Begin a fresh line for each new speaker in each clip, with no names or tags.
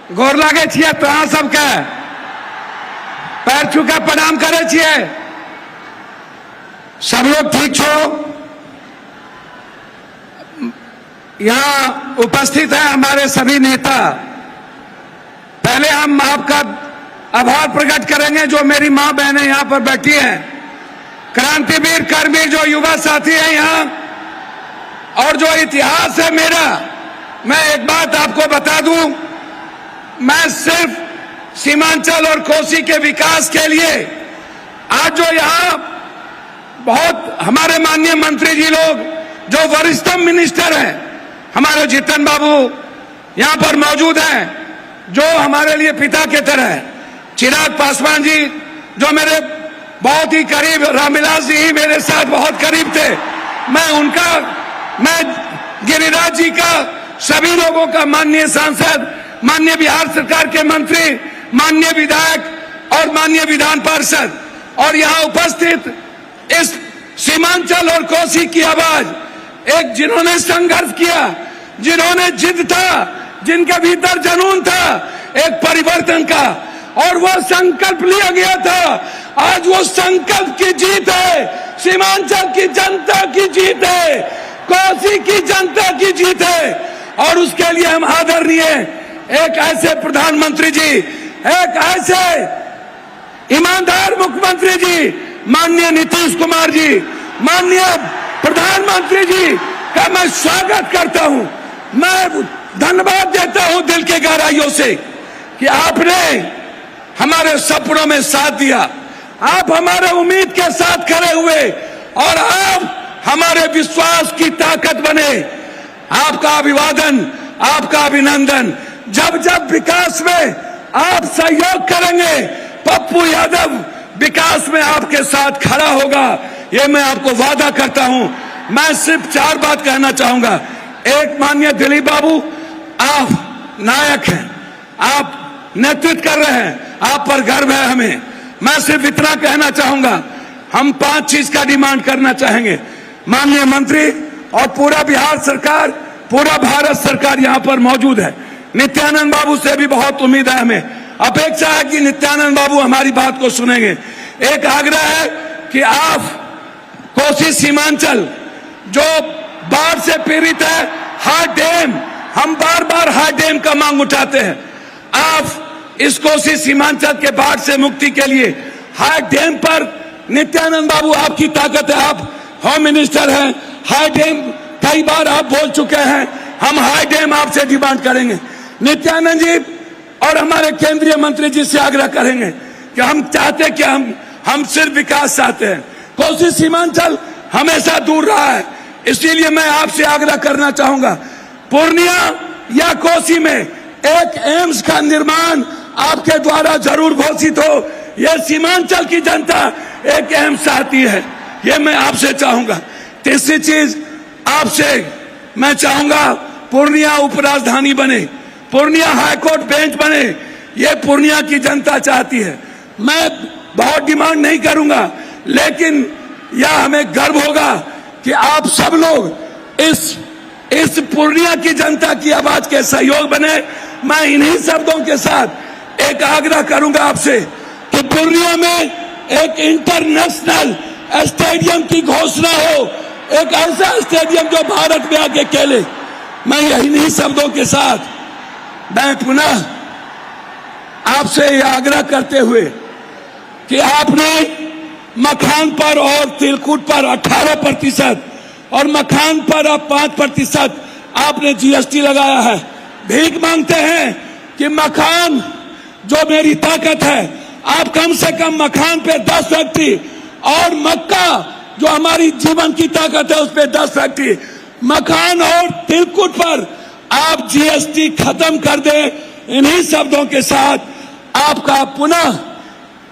गोर लागे छिए तोरा सबके पैर छूके प्रणाम करे छिए। सब लोग ठीक छो? यहाँ उपस्थित है हमारे सभी नेता। पहले हम आपका आभार प्रकट करेंगे जो मेरी मां बहनें यहाँ पर बैठी हैं, क्रांतिवीर कर्मी जो युवा साथी हैं यहाँ, और जो इतिहास है मेरा। मैं एक बात आपको बता दूं, मैं सिर्फ सीमांचल और कोसी के विकास के लिए आज जो यहाँ बहुत हमारे माननीय मंत्री जी लोग जो वरिष्ठतम मिनिस्टर हैं, हमारे जीतन बाबू यहाँ पर मौजूद हैं जो हमारे लिए पिता के तरह है, चिराग पासवान जी जो मेरे बहुत ही करीब, रामविलास जी ही मेरे साथ बहुत करीब थे, मैं गिरिराज जी का, सभी लोगों का, माननीय सांसद, माननीय बिहार सरकार के मंत्री, माननीय विधायक और माननीय विधान पार्षद, और यहाँ उपस्थित इस सीमांचल और कोसी की आवाज, एक जिन्होंने संघर्ष किया, जिन्होंने जिद था, जिनके भीतर जुनून था एक परिवर्तन का, और वो संकल्प लिया गया था। आज वो संकल्प की जीत है, सीमांचल की जनता की जीत है, कोसी की जनता की जीत है। और उसके लिए हम आदरणीय एक ऐसे प्रधानमंत्री जी, एक ऐसे ईमानदार मुख्यमंत्री जी, माननीय नीतीश कुमार जी, माननीय प्रधानमंत्री जी का मैं स्वागत करता हूं। मैं धन्यवाद देता हूं दिल के गहराइयों से कि आपने हमारे सपनों में साथ दिया, आप हमारे उम्मीद के साथ खड़े हुए और आप हमारे विश्वास की ताकत बने। आपका अभिवादन, आपका अभिनंदन। जब जब विकास में आप सहयोग करेंगे, पप्पू यादव विकास में आपके साथ खड़ा होगा, ये मैं आपको वादा करता हूं। मैं सिर्फ 4 बात कहना चाहूंगा। एक, माननीय दिलीप बाबू, आप नायक हैं, आप नेतृत्व कर रहे हैं, आप पर गर्व है हमें। मैं सिर्फ इतना कहना चाहूंगा, हम 5 चीज का डिमांड करना चाहेंगे। माननीय मंत्री और पूरा बिहार सरकार, पूरा भारत सरकार यहाँ पर मौजूद है। नित्यानंद बाबू से भी बहुत उम्मीद है, हमें अपेक्षा है कि नित्यानंद बाबू हमारी बात को सुनेंगे। एक आग्रह है कि आप कोसी सीमांचल जो बाढ़ से पीड़ित है, हार्ड डैम, हम बार बार हार्ड डैम का मांग उठाते हैं। आप इस कोसी सीमांचल के बाढ़ से मुक्ति के लिए हार्ड डैम पर, नित्यानंद बाबू आपकी ताकत है, आप होम मिनिस्टर हैं, हाई डैम कई बार आप बोल चुके हैं, हम हाई डैम आपसे डिमांड करेंगे। नित्यानंद जी और हमारे केंद्रीय मंत्री जी से आग्रह करेंगे कि हम चाहते कि हम सिर्फ विकास चाहते हैं। कोसी सीमांचल हमेशा दूर रहा है, इसीलिए मैं आपसे आग्रह करना चाहूंगा, पूर्णिया या कोसी में एक एम्स का निर्माण आपके द्वारा जरूर घोषित हो। यह सीमांचल की जनता एक एम्स चाहती है, ये मैं आपसे चाहूंगा। तीसरी चीज आपसे मैं चाहूंगा, पूर्णिया उपराजधानी बने, पूर्णिया हाईकोर्ट बेंच बने, ये पूर्णिया की जनता चाहती है। मैं बहुत डिमांड नहीं करूंगा, लेकिन यह हमें गर्व होगा कि आप सब लोग इस पूर्णिया की जनता की आवाज के सहयोग बने। मैं इन्हीं शब्दों के साथ एक आग्रह करूंगा आपसे कि पूर्णिया में एक इंटरनेशनल स्टेडियम की घोषणा हो, एक ऐसा स्टेडियम जो भारत में आके खेले। मैं इन्हीं शब्दों के साथ मैं पुनः आपसे यह आग्रह करते हुए कि आपने मखान पर और तिलकुट पर 18% और मखान पर अब 5% आपने जीएसटी लगाया है। भीख मांगते हैं कि मखान जो मेरी ताकत है, आप कम से कम मखान पे 10 फैक्ट्री और मक्का जो हमारी जीवन की ताकत है उस पे 10 फैक्ट्री, मखान और तिलकुट पर आप जीएसटी खत्म कर दें। इन्हीं शब्दों के साथ आपका पुनः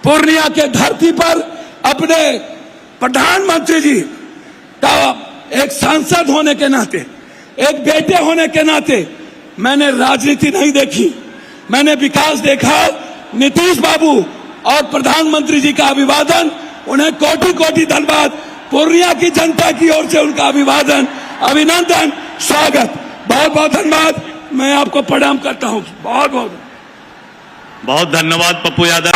पूर्णिया के धरती पर अपने प्रधानमंत्री जी का एक सांसद होने के नाते, एक बेटे होने के नाते, मैंने राजनीति नहीं देखी, मैंने विकास देखा। नीतीश बाबू और प्रधानमंत्री जी का अभिवादन, उन्हें कोटि कोटि धन्यवाद। पूर्णिया की जनता की ओर से उनका अभिवादन, अभिनंदन, स्वागत, बहुत बहुत धन्यवाद। मैं आपको प्रणाम करता हूं, बहुत बहुत।
बहुत धन्यवाद पप्पू यादव।